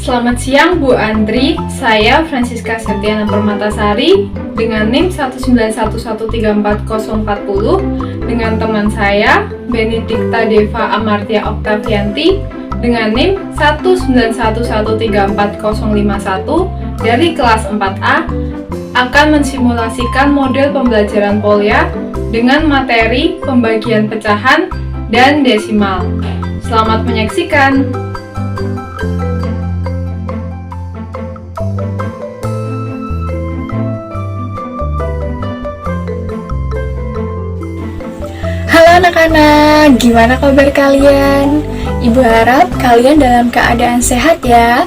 Selamat siang Bu Andri, saya Francisca Septiana Permatasari dengan NIM 191134040 dengan teman saya Benedikta Deva Amartya Oktavianti dengan NIM 191134051 dari kelas 4A akan mensimulasikan model pembelajaran Polya dengan materi pembagian pecahan dan desimal. Selamat menyaksikan! Halo anak-anak, gimana kabar kalian? Ibu harap kalian dalam keadaan sehat ya.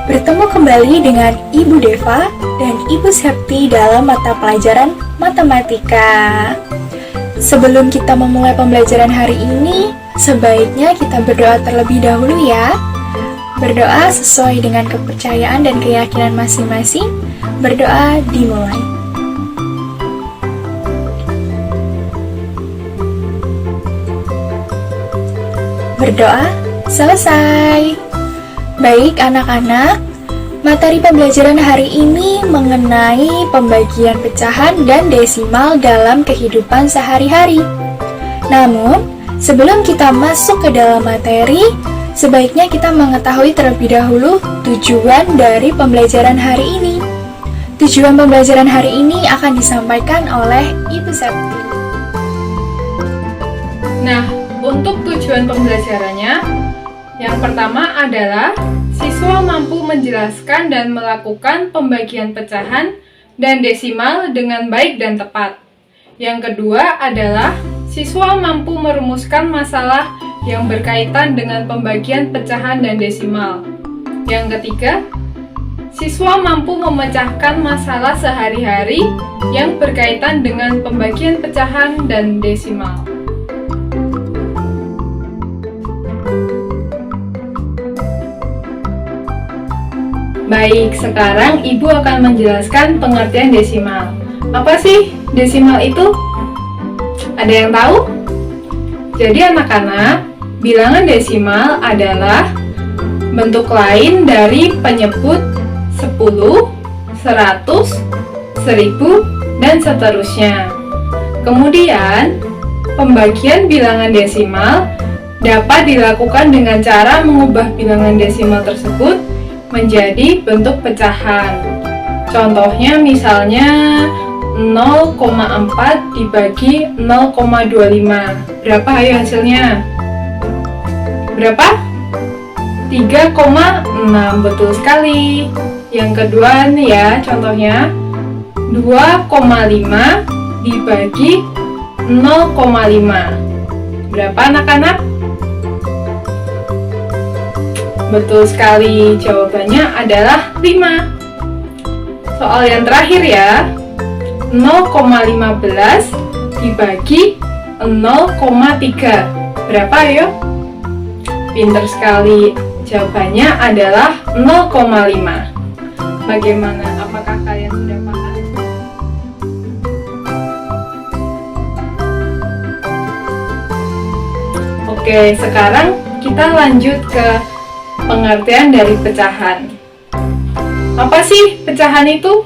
Bertemu kembali dengan Ibu Deva dan Ibu Septi dalam mata pelajaran matematika. Sebelum kita memulai pembelajaran hari ini, sebaiknya kita berdoa terlebih dahulu ya. Berdoa sesuai dengan kepercayaan dan keyakinan masing-masing. Berdoa dimulai. Berdoa selesai. Baik anak-anak, materi pembelajaran hari ini mengenai pembagian pecahan dan desimal dalam kehidupan sehari-hari. Namun, sebelum kita masuk ke dalam materi, sebaiknya kita mengetahui terlebih dahulu tujuan dari pembelajaran hari ini. Tujuan pembelajaran hari ini akan disampaikan oleh Ibu Septi. Nah, untuk tujuan pembelajarannya, yang pertama adalah siswa mampu menjelaskan dan melakukan pembagian pecahan dan desimal dengan baik dan tepat. Yang kedua adalah siswa mampu merumuskan masalah yang berkaitan dengan pembagian pecahan dan desimal. Yang ketiga, siswa mampu memecahkan masalah sehari-hari yang berkaitan dengan pembagian pecahan dan desimal. Baik, sekarang Ibu akan menjelaskan pengertian desimal. Apa sih desimal itu? Ada yang tahu? Jadi anak-anak, bilangan desimal adalah bentuk lain dari penyebut 10, 100, 1000, dan seterusnya. Kemudian, pembagian bilangan desimal dapat dilakukan dengan cara mengubah bilangan desimal tersebut menjadi bentuk pecahan. Contohnya misalnya 0,4 dibagi 0,25. Berapa ayo hasilnya? Berapa? 3,6. Betul sekali. Yang kedua nih ya, contohnya 2,5 dibagi 0,5. Berapa anak-anak? Betul sekali, jawabannya adalah 5. Soal yang terakhir ya, 0,15 dibagi 0,3. Berapa ayo? Pinter sekali, jawabannya adalah 0,5. Bagaimana? Apakah kalian sudah paham? Oke, sekarang kita lanjut ke pengertian dari pecahan. Apa sih pecahan itu?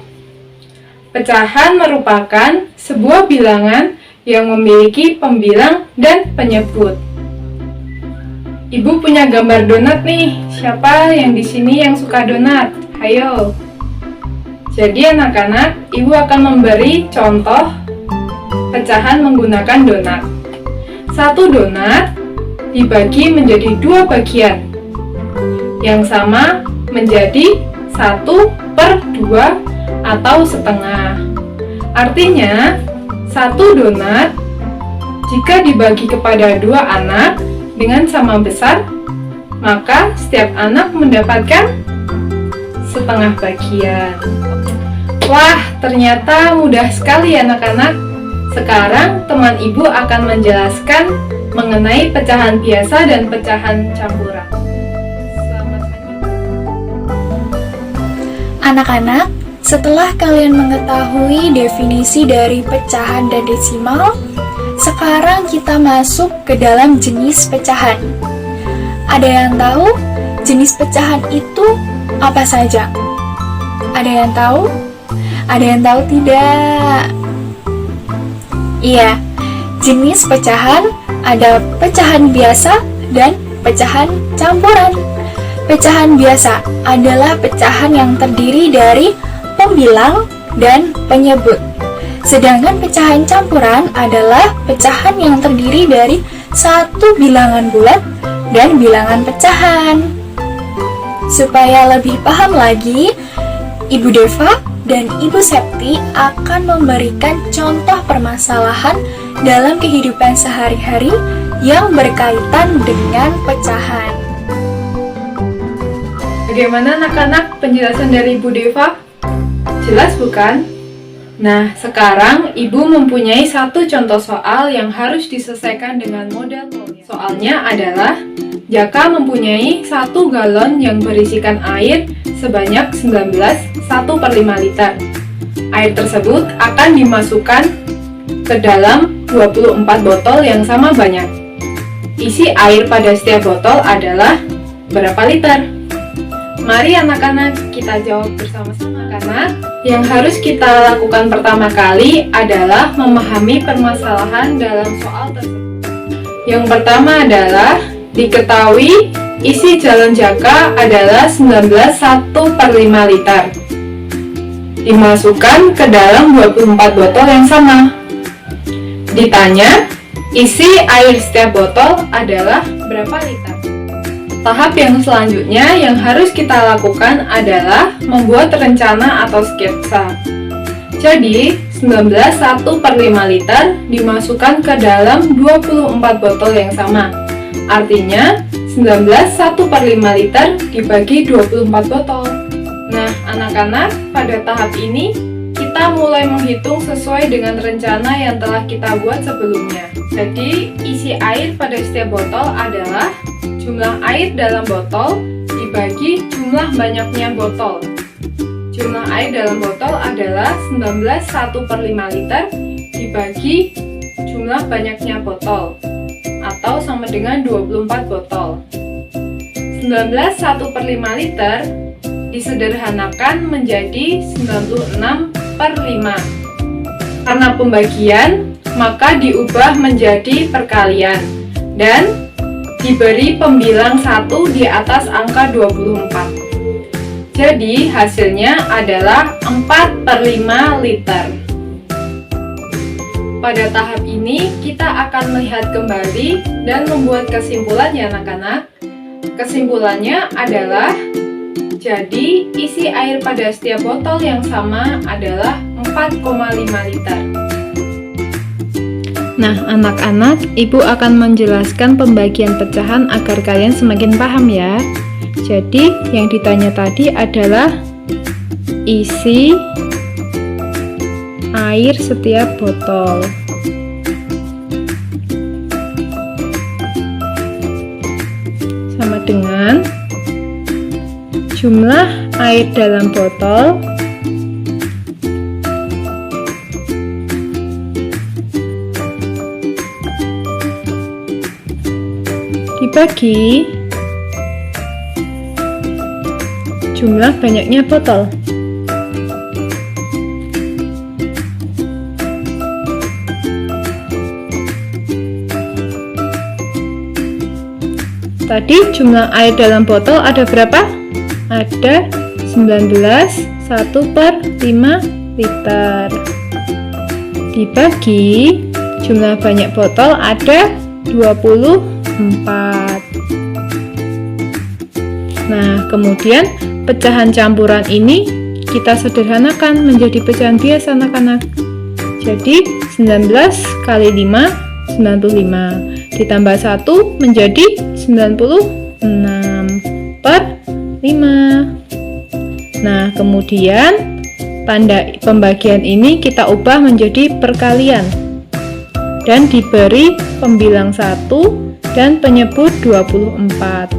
Pecahan merupakan sebuah bilangan yang memiliki pembilang dan penyebut. Ibu punya gambar donat nih. Siapa yang di sini yang suka donat? Ayo. Jadi anak-anak, Ibu akan memberi contoh pecahan menggunakan donat. Satu donat dibagi menjadi 2 bagian yang sama menjadi 1/2 atau setengah. Artinya, satu donat jika dibagi kepada 2 anak dengan sama besar, maka setiap anak mendapatkan setengah bagian. Wah, ternyata mudah sekali anak-anak. Sekarang teman Ibu akan menjelaskan mengenai pecahan biasa dan pecahan campuran. Anak-anak, setelah kalian mengetahui definisi dari pecahan dan desimal, sekarang kita masuk ke dalam jenis pecahan. Ada yang tahu jenis pecahan itu apa saja? Ada yang tahu? Ada yang tahu tidak? Iya, jenis pecahan ada pecahan biasa dan pecahan campuran. Pecahan biasa adalah pecahan yang terdiri dari pembilang dan penyebut. Sedangkan pecahan campuran adalah pecahan yang terdiri dari satu bilangan bulat dan bilangan pecahan. Supaya lebih paham lagi, Ibu Deva dan Ibu Septi akan memberikan contoh permasalahan dalam kehidupan sehari-hari yang berkaitan dengan pecahan. Bagaimana anak-anak penjelasan dari Ibu Deva? Jelas bukan? Nah, sekarang Ibu mempunyai satu contoh soal yang harus diselesaikan dengan model polnya. Soalnya adalah, Jaka mempunyai 1 galon yang berisikan air sebanyak 1/5 liter. Air tersebut akan dimasukkan ke dalam 24 botol yang sama banyak. Isi air pada setiap botol adalah berapa liter? Mari anak-anak kita jawab bersama-sama, karena yang harus kita lakukan pertama kali adalah memahami permasalahan dalam soal tersebut. Yang pertama adalah diketahui isi galon Jaka adalah 1/5 liter. Dimasukkan ke dalam 24 botol yang sama. Ditanya, isi air setiap botol adalah berapa liter? Tahap yang selanjutnya yang harus kita lakukan adalah membuat rencana atau sketsa. Jadi, 1/5 liter dimasukkan ke dalam 24 botol yang sama. Artinya, 1/5 liter dibagi 24 botol. Nah, anak-anak, pada tahap ini, kita mulai menghitung sesuai dengan rencana yang telah kita buat sebelumnya. Jadi, isi air pada setiap botol adalah jumlah air dalam botol dibagi jumlah banyaknya botol. Jumlah air dalam botol adalah 1/5 liter dibagi jumlah banyaknya botol, atau sama dengan 24 botol. 1/5 liter disederhanakan menjadi 96/5. Karena pembagian, maka diubah menjadi perkalian dan diberi pembilang 1 di atas angka 24. Jadi hasilnya adalah 4/5 liter. Pada tahap ini kita akan melihat kembali dan membuat kesimpulan ya anak-anak. Kesimpulannya adalah, jadi isi air pada setiap botol yang sama adalah 4,5 liter. Nah, anak-anak, Ibu akan menjelaskan pembagian pecahan agar kalian semakin paham ya. Jadi, yang ditanya tadi adalah isi air setiap botol. Sama dengan jumlah air dalam botol dibagi jumlah banyaknya botol. Tadi jumlah air dalam botol ada berapa? Ada 19/1/5 liter. Dibagi jumlah banyak botol ada 24. Nah, kemudian pecahan campuran ini kita sederhanakan menjadi pecahan biasa anak-anak. Jadi 19 kali 5 95 ditambah 1 menjadi 96/5. Nah, kemudian tanda pembagian ini kita ubah menjadi perkalian dan diberi pembilang 1 dan penyebut 24.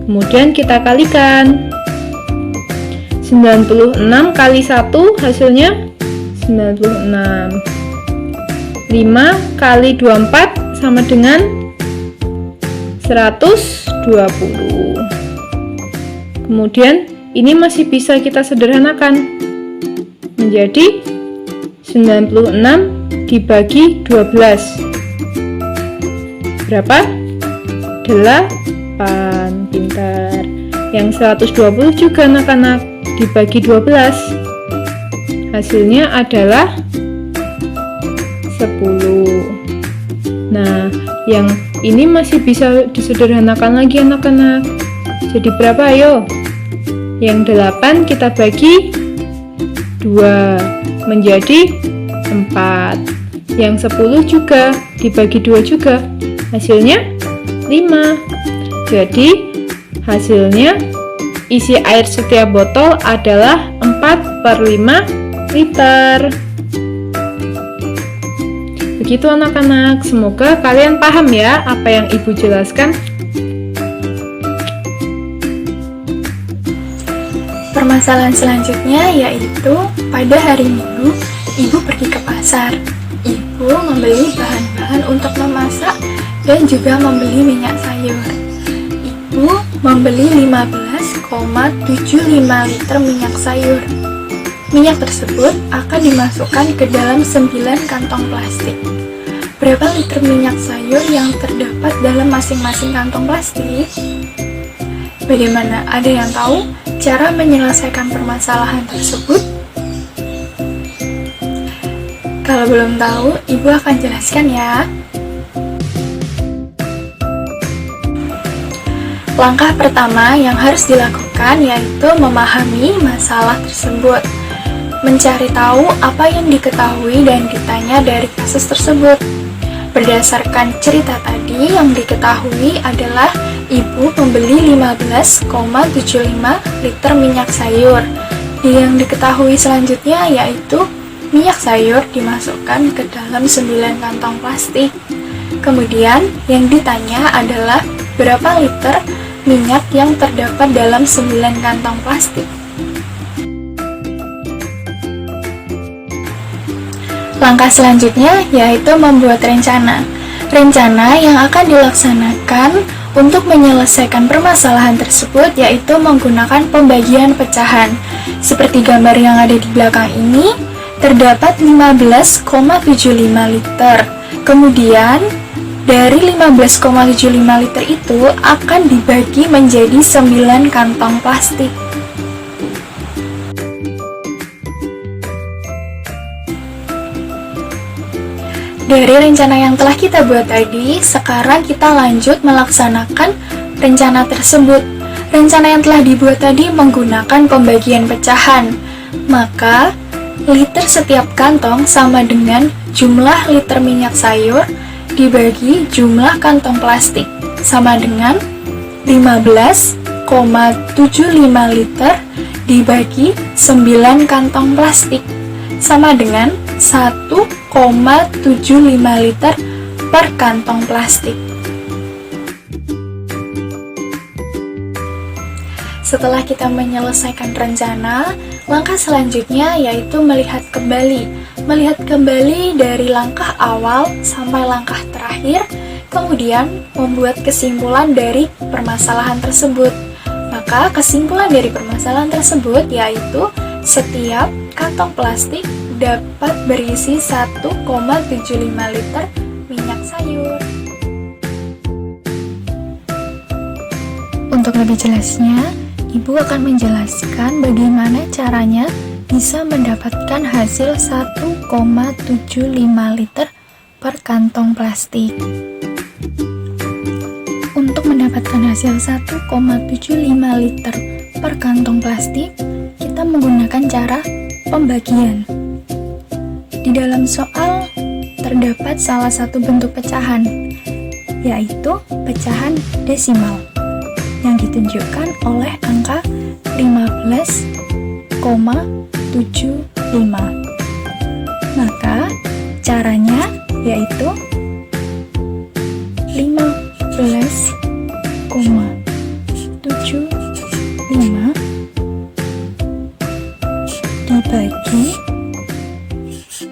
Kemudian kita kalikan. 96 kali 1 hasilnya 96. 5 kali 24 sama dengan 120. Kemudian ini masih bisa kita sederhanakan menjadi 96 dibagi 12. Berapa? 8. Pintar. Yang 120 juga anak-anak, dibagi 12. Hasilnya adalah 10. Nah, yang ini masih bisa disederhanakan lagi anak-anak. Jadi berapa ayo? Yang 8 kita bagi 2 menjadi 4. Yang 10 juga dibagi 2 juga. Hasilnya 5. Jadi hasilnya isi air setiap botol adalah 4/5 liter. Begitu anak-anak, semoga kalian paham ya apa yang Ibu jelaskan. Permasalahan selanjutnya yaitu pada hari Minggu, Ibu pergi ke pasar. Ibu membeli bahan-bahan untuk memasak dan juga membeli minyak sayur. Ibu membeli 15,75 liter minyak sayur. Minyak tersebut akan dimasukkan ke dalam 9 kantong plastik. Berapa liter minyak sayur yang terdapat dalam masing-masing kantong plastik? Bagaimana? Ada yang tahu cara menyelesaikan permasalahan tersebut? Kalau belum tahu, Ibu akan jelaskan ya. Langkah pertama yang harus dilakukan yaitu memahami masalah tersebut. Mencari tahu apa yang diketahui dan ditanya dari kasus tersebut. Berdasarkan cerita tadi yang diketahui adalah Ibu membeli 15,75 liter minyak sayur. Yang diketahui selanjutnya yaitu minyak sayur dimasukkan ke dalam 9 kantong plastik. Kemudian yang ditanya adalah berapa liter minyak yang terdapat dalam 9 kantong plastik. Langkah selanjutnya yaitu membuat rencana. Rencana yang akan dilaksanakan untuk menyelesaikan permasalahan tersebut yaitu menggunakan pembagian pecahan. Seperti gambar yang ada di belakang ini, terdapat 15,75 liter. Kemudian, dari 15,75 liter itu akan dibagi menjadi 9 kantong plastik. Dari rencana yang telah kita buat tadi, sekarang kita lanjut melaksanakan rencana tersebut. Rencana yang telah dibuat tadi menggunakan pembagian pecahan. Maka, liter setiap kantong sama dengan jumlah liter minyak sayur dibagi jumlah kantong plastik, sama dengan 15,75 liter dibagi 9 kantong plastik, sama dengan 1,75 liter per kantong plastik. Setelah kita menyelesaikan rencana, langkah selanjutnya yaitu melihat kembali dari langkah awal sampai langkah terakhir, kemudian membuat kesimpulan dari permasalahan tersebut. Maka kesimpulan dari permasalahan tersebut yaitu setiap kantong plastik dapat berisi 1,75 liter minyak sayur. Untuk lebih jelasnya, Ibu akan menjelaskan bagaimana caranya bisa mendapatkan hasil 1,75 liter per kantong plastik. Untuk mendapatkan hasil 1,75 liter per kantong plastik, kita menggunakan cara pembagian. Di dalam soal terdapat salah satu bentuk pecahan, yaitu pecahan desimal, yang ditunjukkan oleh angka 15,75. Maka caranya yaitu 15,75 dibagi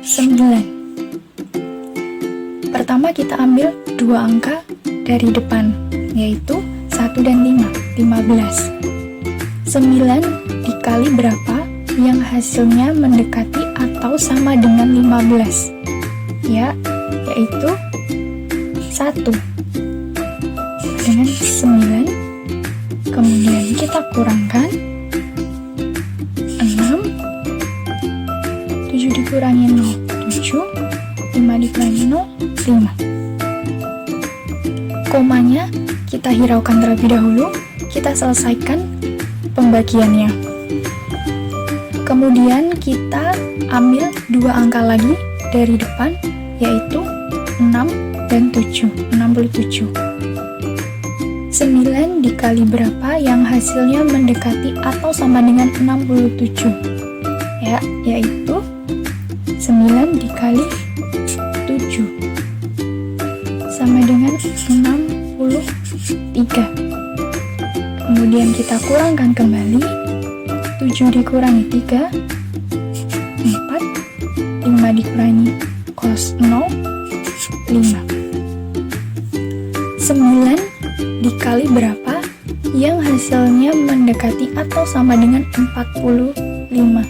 9. Pertama kita ambil dua angka dari depan, yaitu 1 dan 5, 15. 9 dikali berapa yang hasilnya mendekati atau sama dengan 15? Ya, yaitu 1 dengan 9. Kemudian kita kurangkan 6, 7 dikurangi 0, 7, 5 dikurangi 0, 5. Komanya kita hiraukan terlebih dahulu, kita selesaikan pembagiannya. Kemudian kita ambil 2 angka lagi dari depan, yaitu 6 dan 7, 67. 9 dikali berapa yang hasilnya mendekati atau sama dengan 67? Ya, yaitu 9 dikali 7 sama dengan 63. Kemudian kita kurangkan kembali, 7 dikurangi 3, 4, 5 dikurangi cos 0, 5. 9 dikali berapa yang hasilnya mendekati atau sama dengan 45?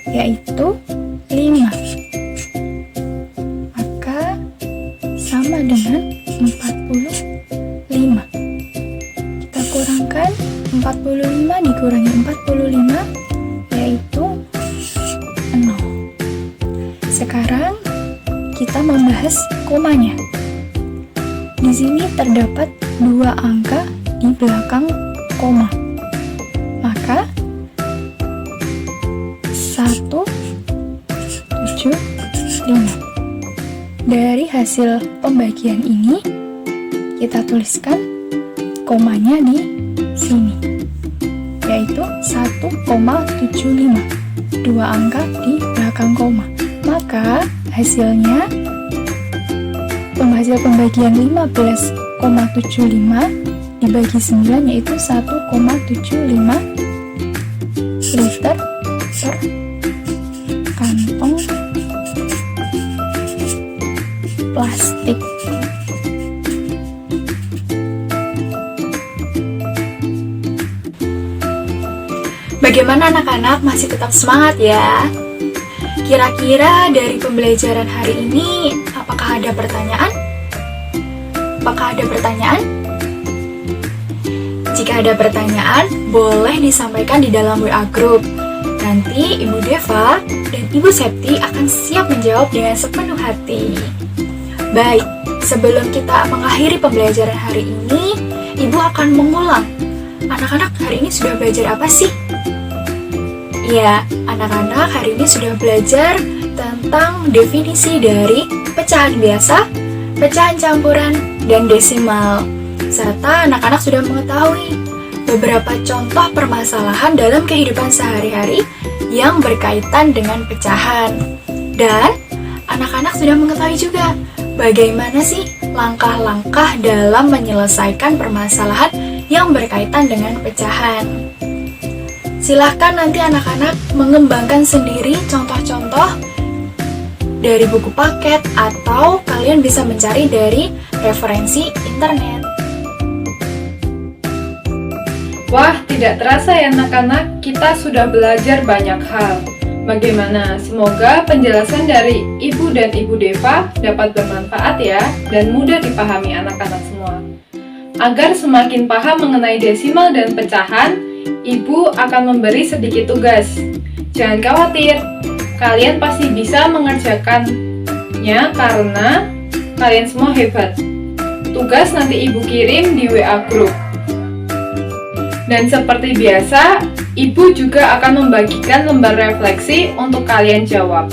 Yaitu 5. Maka sama dengan 45. Kita kurangkan 45 dikurangi 45, yaitu 0. Sekarang kita membahas komanya. Di sini terdapat 2 angka di belakang koma. Maka 1, 7, 5. Dari hasil pembagian ini kita tuliskan komanya di sini, yaitu 1,75. 2 angka di belakang koma. Maka hasilnya hasil pembagian 15,75 dibagi 9, yaitu 1,75 liter per kantong plastik. Bagaimana anak-anak, masih tetap semangat ya? Kira-kira dari pembelajaran hari ini, apakah ada pertanyaan? Jika ada pertanyaan, boleh disampaikan di dalam WA group. Nanti Ibu Deva dan Ibu Septi akan siap menjawab dengan sepenuh hati. Baik, sebelum kita mengakhiri pembelajaran hari ini, Ibu akan mengulang. Anak-anak, hari ini sudah belajar apa sih? Ya, anak-anak hari ini sudah belajar tentang definisi dari pecahan biasa, pecahan campuran, dan desimal. Serta anak-anak sudah mengetahui beberapa contoh permasalahan dalam kehidupan sehari-hari yang berkaitan dengan pecahan. Dan anak-anak sudah mengetahui juga bagaimana sih langkah-langkah dalam menyelesaikan permasalahan yang berkaitan dengan pecahan. Silahkan nanti anak-anak mengembangkan sendiri contoh-contoh dari buku paket atau kalian bisa mencari dari referensi internet. Wah, tidak terasa ya anak-anak, kita sudah belajar banyak hal. Bagaimana? Semoga penjelasan dari Ibu dan Ibu Deva dapat bermanfaat ya, dan mudah dipahami anak-anak semua. Agar semakin paham mengenai desimal dan pecahan, Ibu akan memberi sedikit tugas. Jangan khawatir, kalian pasti bisa mengerjakannya karena kalian semua hebat. Tugas nanti Ibu kirim di WA group. Dan seperti biasa, Ibu juga akan membagikan lembar refleksi untuk kalian jawab.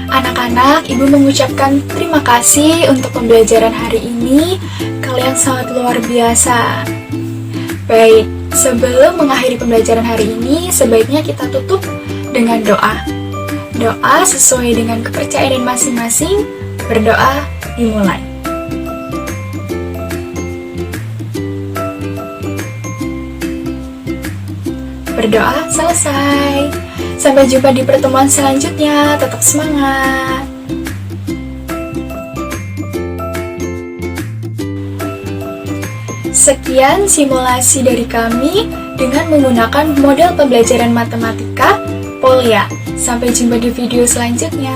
Anak-anak, Ibu mengucapkan terima kasih untuk pembelajaran hari ini. Kalian sangat luar biasa. Baik, sebelum mengakhiri pembelajaran hari ini, sebaiknya kita tutup dengan doa. Doa sesuai dengan kepercayaan masing-masing. Berdoa dimulai. Berdoa selesai. Sampai jumpa di pertemuan selanjutnya. Tetap semangat. Sekian simulasi dari kami dengan menggunakan model pembelajaran matematika Polya. Sampai jumpa di video selanjutnya.